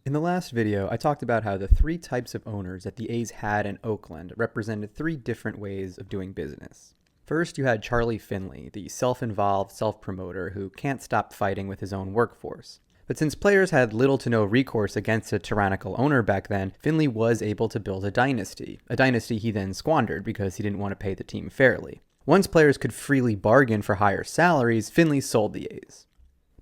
In the last video, I talked about how the three types of owners that the A's had in Oakland represented three different ways of doing business. First, you had Charlie Finley, the self-involved self-promoter who can't stop fighting with his own workforce. But since players had little to no recourse against a tyrannical owner back then, Finley was able to build a dynasty he then squandered because he didn't want to pay the team fairly. Once players could freely bargain for higher salaries, Finley sold the A's.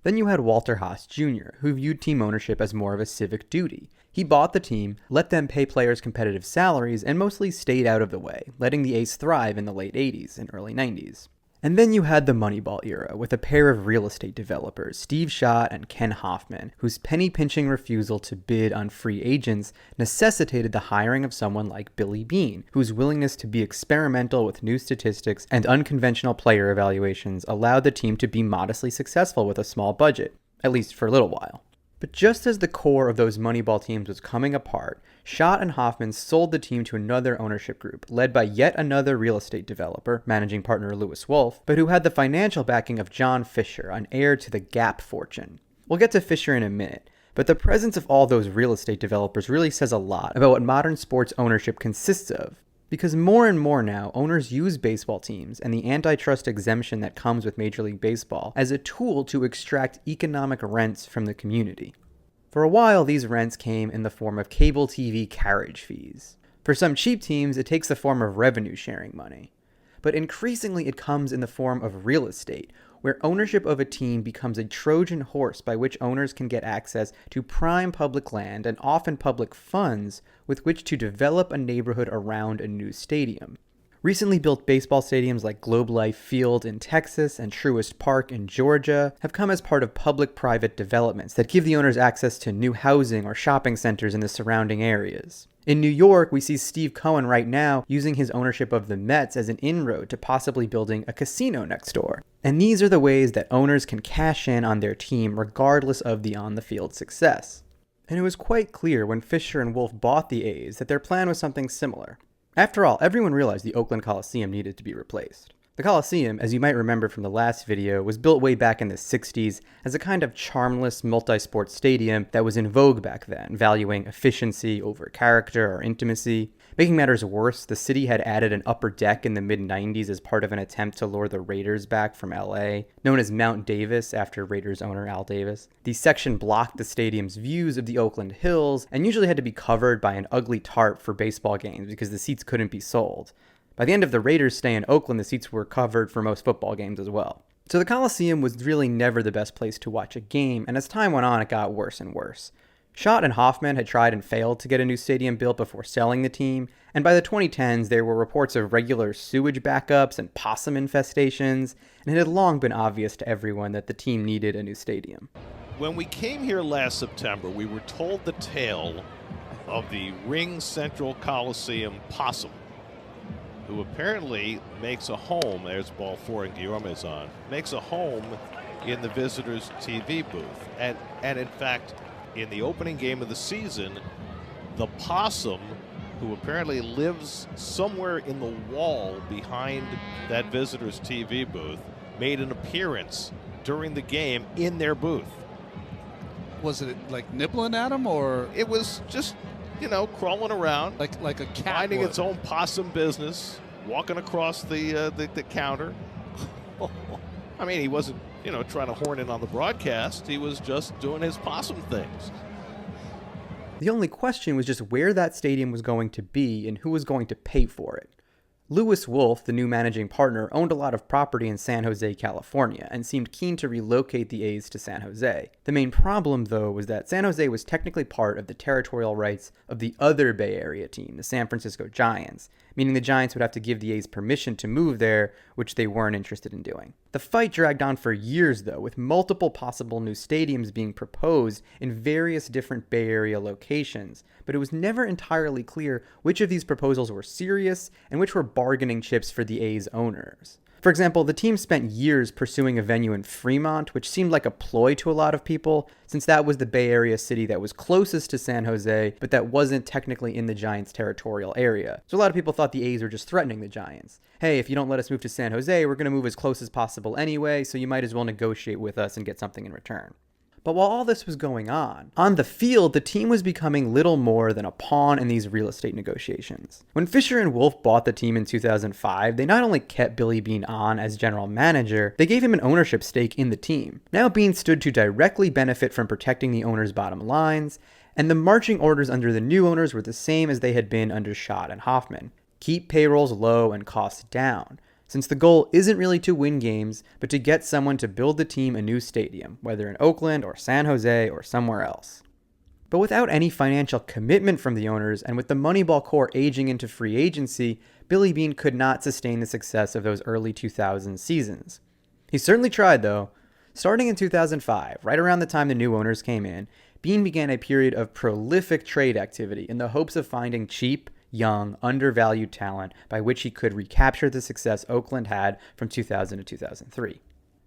Then you had Walter Haas Jr., who viewed team ownership as more of a civic duty. He bought the team, let them pay players competitive salaries, and mostly stayed out of the way, letting the A's thrive in the late 80s and early 90s. And then you had the Moneyball era, with a pair of real estate developers, Steve Schott and Ken Hoffman, whose penny-pinching refusal to bid on free agents necessitated the hiring of someone like Billy Beane, whose willingness to be experimental with new statistics and unconventional player evaluations allowed the team to be modestly successful with a small budget, at least for a little while. But just as the core of those Moneyball teams was coming apart, Schott and Hoffman sold the team to another ownership group, led by yet another real estate developer, managing partner Louis Wolff, but who had the financial backing of John Fisher, an heir to the Gap fortune. We'll get to Fisher in a minute, but the presence of all those real estate developers really says a lot about what modern sports ownership consists of. Because more and more now, owners use baseball teams and the antitrust exemption that comes with Major League Baseball as a tool to extract economic rents from the community. For a while, these rents came in the form of cable TV carriage fees. For some cheap teams, it takes the form of revenue sharing money. But increasingly, it comes in the form of real estate, where ownership of a team becomes a Trojan horse by which owners can get access to prime public land and often public funds with which to develop a neighborhood around a new stadium. Recently built baseball stadiums like Globe Life Field in Texas and Truist Park in Georgia have come as part of public-private developments that give the owners access to new housing or shopping centers in the surrounding areas. In New York, we see Steve Cohen right now using his ownership of the Mets as an inroad to possibly building a casino next door. And these are the ways that owners can cash in on their team regardless of the on-the-field success. And it was quite clear when Fisher and Wolff bought the A's that their plan was something similar. After all, everyone realized the Oakland Coliseum needed to be replaced. The Coliseum, as you might remember from the last video, was built way back in the 60s as a kind of charmless multi-sport stadium that was in vogue back then, valuing efficiency over character or intimacy. Making matters worse, the city had added an upper deck in the mid-90s as part of an attempt to lure the Raiders back from LA, known as Mount Davis after Raiders owner Al Davis. The section blocked the stadium's views of the Oakland Hills and usually had to be covered by an ugly tarp for baseball games because the seats couldn't be sold. By the end of the Raiders' stay in Oakland, the seats were covered for most football games as well. So the Coliseum was really never the best place to watch a game, and as time went on, it got worse and worse. Schott and Hoffman had tried and failed to get a new stadium built before selling the team, and by the 2010s, there were reports of regular sewage backups and possum infestations, and it had long been obvious to everyone that the team needed a new stadium. When we came here last September, we were told the tale of the Ring Central Coliseum possum, who apparently makes a home, there's ball 4 and Guillorme's on, makes a home in the visitors' TV booth. And in fact, in the opening game of the season, the possum, who apparently lives somewhere in the wall behind that visitors' TV booth, made an appearance during the game in their booth. Was it like nibbling at him, or? It was just, crawling around. Like a cat minding would. its own possum business, walking across the counter. I mean, he wasn't, trying to horn in on the broadcast. He was just doing his possum things. The only question was just where that stadium was going to be and who was going to pay for it. Louis Wolff, the new managing partner, owned a lot of property in San Jose, California, and seemed keen to relocate the A's to San Jose. The main problem, though, was that San Jose was technically part of the territorial rights of the other Bay Area team, the San Francisco Giants, meaning the Giants would have to give the A's permission to move there, which they weren't interested in doing. The fight dragged on for years, though, with multiple possible new stadiums being proposed in various different Bay Area locations, but it was never entirely clear which of these proposals were serious and which were bargaining chips for the A's owners. For example, the team spent years pursuing a venue in Fremont, which seemed like a ploy to a lot of people, since that was the Bay Area city that was closest to San Jose, but that wasn't technically in the Giants' territorial area. So a lot of people thought the A's were just threatening the Giants. Hey, if you don't let us move to San Jose, we're going to move as close as possible anyway, so you might as well negotiate with us and get something in return. But while all this was going on the field, the team was becoming little more than a pawn in these real estate negotiations. When Fisher and Wolf bought the team in 2005, they not only kept Billy Beane on as general manager, they gave him an ownership stake in the team. Now Beane stood to directly benefit from protecting the owner's bottom lines, and the marching orders under the new owners were the same as they had been under Schott and Hoffman. Keep payrolls low and costs down, since the goal isn't really to win games, but to get someone to build the team a new stadium, whether in Oakland or San Jose or somewhere else. But without any financial commitment from the owners, and with the Moneyball core aging into free agency, Billy Beane could not sustain the success of those early 2000s seasons. He certainly tried, though. Starting in 2005, right around the time the new owners came in, Beane began a period of prolific trade activity in the hopes of finding cheap, young, undervalued talent by which he could recapture the success Oakland had from 2000 to 2003.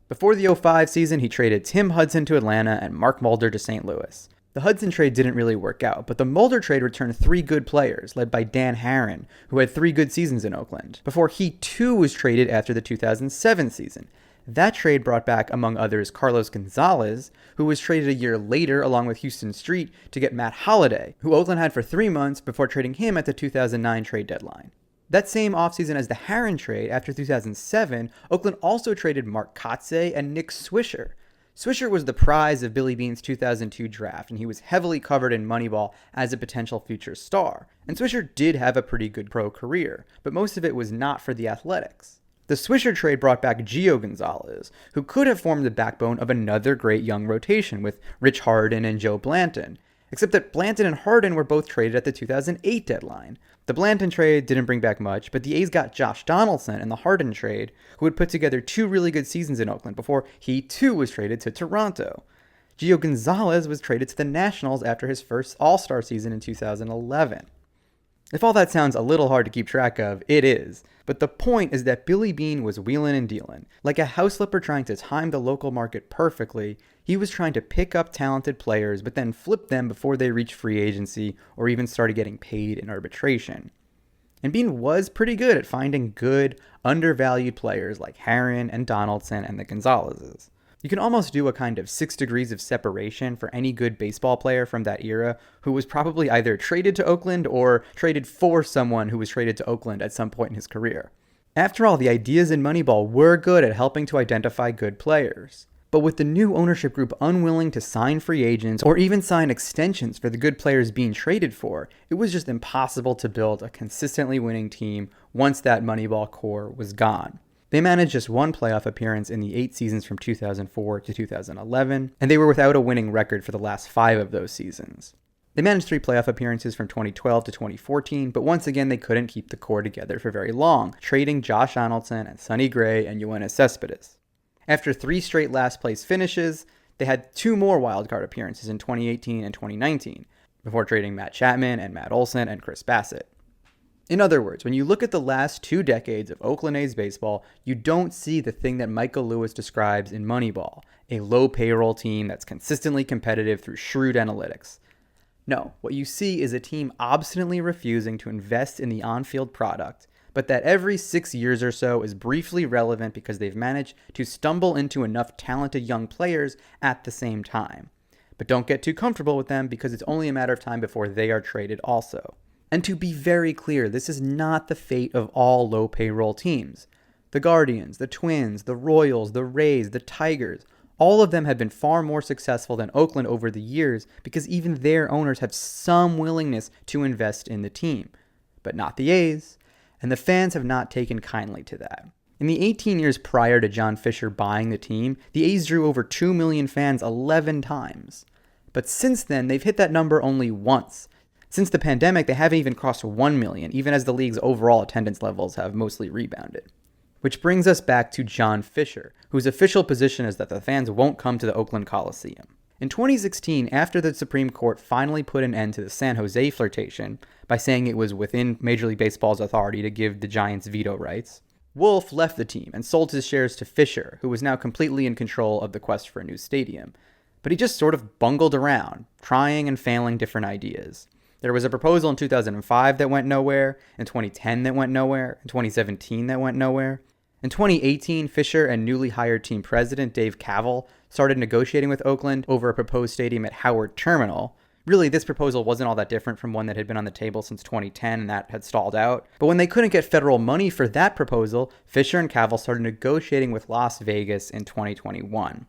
Before the 05 season, he traded Tim Hudson to Atlanta and Mark Mulder to St. Louis. The Hudson trade didn't really work out, but the Mulder trade returned 3 good players, led by Dan Herron, who had 3 good seasons in Oakland, before he too was traded after the 2007 season. That trade brought back, among others, Carlos Gonzalez, who was traded a year later along with Houston Street to get Matt Holliday, who Oakland had for 3 months before trading him at the 2009 trade deadline. That same offseason as the Herron trade, after 2007, Oakland also traded Mark Kotze and Nick Swisher. Swisher was the prize of Billy Beane's 2002 draft, and he was heavily covered in Moneyball as a potential future star. And Swisher did have a pretty good pro career, but most of it was not for the Athletics. The Swisher trade brought back Gio Gonzalez, who could have formed the backbone of another great young rotation with Rich Harden and Joe Blanton, except that Blanton and Harden were both traded at the 2008 deadline. The Blanton trade didn't bring back much, but the A's got Josh Donaldson in the Harden trade, who had put together 2 really good seasons in Oakland before he too was traded to Toronto. Gio Gonzalez was traded to the Nationals after his first All-Star season in 2011. If all that sounds a little hard to keep track of, it is. But the point is that Billy Beane was wheeling and dealing. Like a house flipper trying to time the local market perfectly, he was trying to pick up talented players but then flip them before they reached free agency or even started getting paid in arbitration. And Beane was pretty good at finding good, undervalued players like Herron and Donaldson and the Gonzalezes. You can almost do a kind of 6 degrees of separation for any good baseball player from that era who was probably either traded to Oakland or traded for someone who was traded to Oakland at some point in his career. After all, the ideas in Moneyball were good at helping to identify good players. But with the new ownership group unwilling to sign free agents or even sign extensions for the good players being traded for, it was just impossible to build a consistently winning team once that Moneyball core was gone. They managed just 1 playoff appearance in the 8 seasons from 2004 to 2011, and they were without a winning record for the last 5 of those seasons. They managed 3 playoff appearances from 2012 to 2014, but once again they couldn't keep the core together for very long, trading Josh Donaldson and Sonny Gray and Yoenis Cespedes. After 3 straight last-place finishes, they had 2 more wildcard appearances in 2018 and 2019, before trading Matt Chapman and Matt Olson and Chris Bassett. In other words, when you look at the last 2 decades of Oakland A's baseball, you don't see the thing that Michael Lewis describes in Moneyball, a low payroll team that's consistently competitive through shrewd analytics. No, what you see is a team obstinately refusing to invest in the on-field product, but that every 6 years or so is briefly relevant because they've managed to stumble into enough talented young players at the same time. But don't get too comfortable with them because it's only a matter of time before they are traded also. And to be very clear, this is not the fate of all low payroll teams. The Guardians, the Twins, the Royals, the Rays, the Tigers, all of them have been far more successful than Oakland over the years because even their owners have some willingness to invest in the team. But not the A's, and the fans have not taken kindly to that. In the 18 years prior to John Fisher buying the team, the A's drew over 2 million fans 11 times. But since then, they've hit that number only once. Since the pandemic, they haven't even crossed 1 million, even as the league's overall attendance levels have mostly rebounded. Which brings us back to John Fisher, whose official position is that the fans won't come to the Oakland Coliseum. In 2016, after the Supreme Court finally put an end to the San Jose flirtation by saying it was within Major League Baseball's authority to give the Giants veto rights, Wolf left the team and sold his shares to Fisher, who was now completely in control of the quest for a new stadium. But he just sort of bungled around, trying and failing different ideas. There was a proposal in 2005 that went nowhere, in 2010 that went nowhere, in 2017 that went nowhere. In 2018, Fisher and newly hired team president Dave Cavell started negotiating with Oakland over a proposed stadium at Howard Terminal. Really, this proposal wasn't all that different from one that had been on the table since 2010 and that had stalled out. But when they couldn't get federal money for that proposal, Fisher and Cavell started negotiating with Las Vegas in 2021.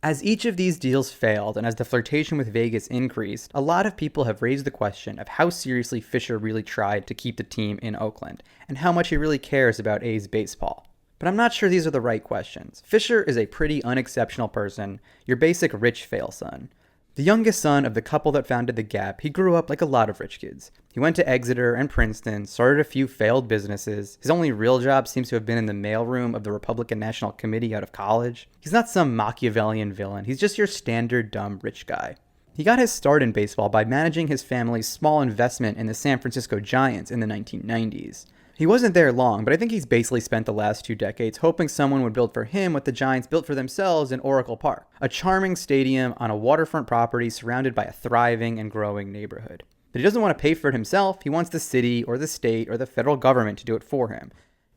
As each of these deals failed and as the flirtation with Vegas increased, a lot of people have raised the question of how seriously Fisher really tried to keep the team in Oakland and how much he really cares about A's baseball. But I'm not sure these are the right questions. Fisher is a pretty unexceptional person, your basic rich fail son. The youngest son of the couple that founded the Gap, he grew up like a lot of rich kids. He went to Exeter and Princeton, started a few failed businesses. His only real job seems to have been in the mailroom of the Republican National Committee out of college. He's not some Machiavellian villain, he's just your standard dumb rich guy. He got his start in baseball by managing his family's small investment in the San Francisco Giants in the 1990s. He wasn't there long, but I think he's basically spent the last 2 decades hoping someone would build for him what the Giants built for themselves in Oracle Park, a charming stadium on a waterfront property surrounded by a thriving and growing neighborhood. But he doesn't want to pay for it himself, he wants the city or the state or the federal government to do it for him.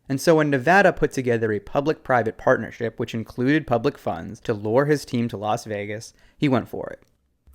And so when Nevada put together a public-private partnership which included public funds to lure his team to Las Vegas, he went for it.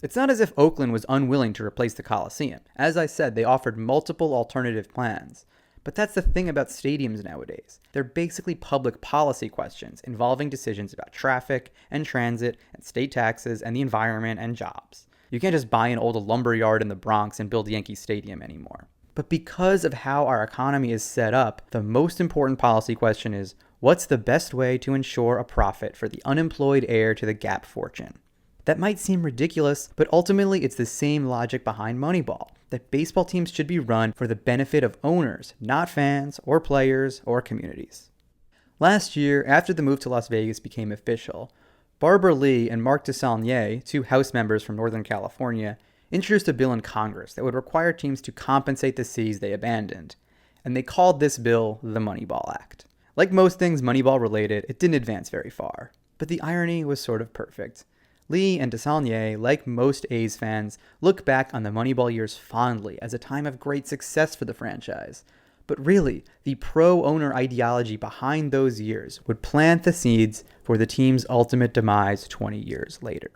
It's not as if Oakland was unwilling to replace the Coliseum. As I said, they offered multiple alternative plans. But that's the thing about stadiums nowadays. They're basically public policy questions involving decisions about traffic and transit and state taxes and the environment and jobs. You can't just buy an old lumberyard in the Bronx and build Yankee Stadium anymore. But because of how our economy is set up, the most important policy question is, what's the best way to ensure a profit for the unemployed heir to the Gap fortune? That might seem ridiculous, but ultimately it's the same logic behind Moneyball, that baseball teams should be run for the benefit of owners, not fans or players or communities. Last year, after the move to Las Vegas became official, Barbara Lee and Mark DeSaulnier, 2 House members from Northern California, introduced a bill in Congress that would require teams to compensate the cities they abandoned, and they called this bill the Moneyball Act. Like most things Moneyball related, it didn't advance very far, but the irony was sort of perfect. Lee and DeSaulnier, like most A's fans, look back on the Moneyball years fondly as a time of great success for the franchise. But really, the pro-owner ideology behind those years would plant the seeds for the team's ultimate demise 20 years later.